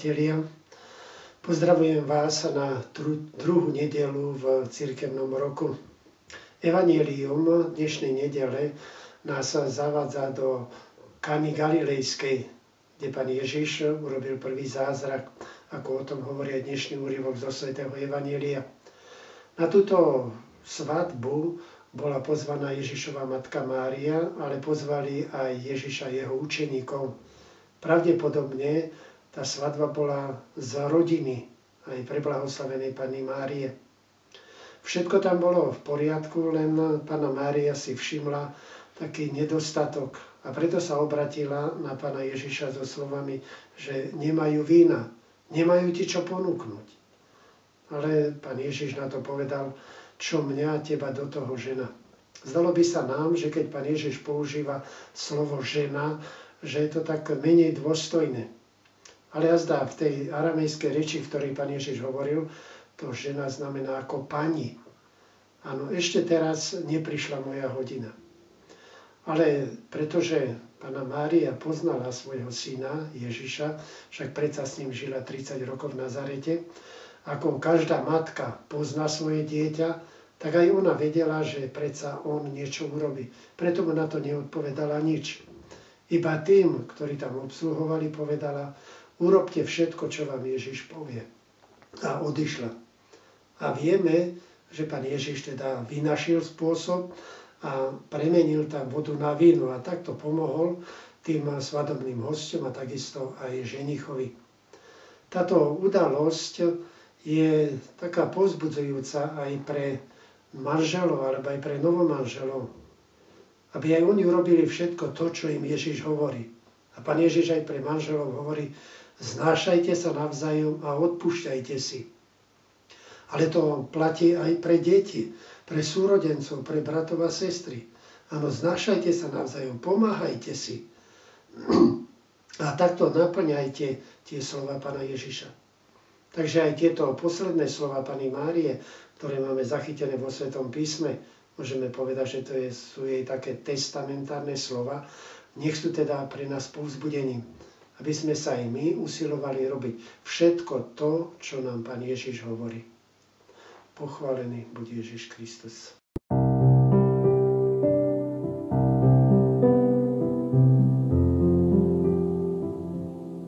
priatelia, pozdravujem vás na druhú nedeľu v cirkevnom roku. Evanjelium dnešnej nedele nás zavádza do Kany Galilejskej, kde Pán Ježiš urobil prvý zázrak, ako o tom hovorí aj dnešný úryvok zo svätého Evanjelia. Na túto svadbu bola pozvaná Ježišova matka Mária, ale pozvali aj Ježiša a jeho učeníkov. Pravdepodobne tá svadba bola z rodiny aj preblahoslavenej Panny Márie. Všetko tam bolo v poriadku, len Panna Mária si všimla taký nedostatok a preto sa obratila na Pána Ježiša so slovami, že nemajú vína, nemajú ti čo ponúknuť. Ale Pán Ježiš na to povedal, čo mňa teba do toho žena. Zdalo by sa nám, že keď Pán Ježiš používa slovo žena, že je to tak menej dôstojné. Ale jazda v tej aramejskej reči, v ktorej Pán Ježiš hovoril, to žena znamená ako pani. Áno, ešte teraz neprišla moja hodina. Ale pretože Panna Mária poznala svojho syna Ježiša, však predsa s ním žila 30 rokov v Nazarete, ako každá matka pozná svoje dieťa, tak aj ona vedela, že predsa on niečo urobí. Preto mu na to neodpovedala nič. Iba tým, ktorí tam obsluhovali, povedala, urobte všetko, čo vám Ježiš povie. A odišla. A vieme, že Pán Ježiš teda vynašiel spôsob a premenil tam vodu na víno a takto pomohol tým svadobným hosťom a takisto aj ženichovi. Táto udalosť je taká povzbudzujúca aj pre manželov alebo aj pre novomanželov, aby aj oni urobili všetko to, čo im Ježiš hovorí. A Pán Ježiš aj pre manželov hovorí, znášajte sa navzájom a odpúšťajte si. Ale to platí aj pre deti, pre súrodencov, pre bratov a sestry. Áno, znášajte sa navzájom, pomáhajte si. A takto naplňajte tie slova Pána Ježiša. Takže aj tieto posledné slova Panny Márie, ktoré máme zachytené vo Svätom písme, môžeme povedať, že to sú jej také testamentárne slova, nech sú teda pre nás povzbudením, aby sme sa aj my usilovali robiť všetko to, čo nám Pán Ježiš hovorí. Pochválený buď Ježiš Kristus.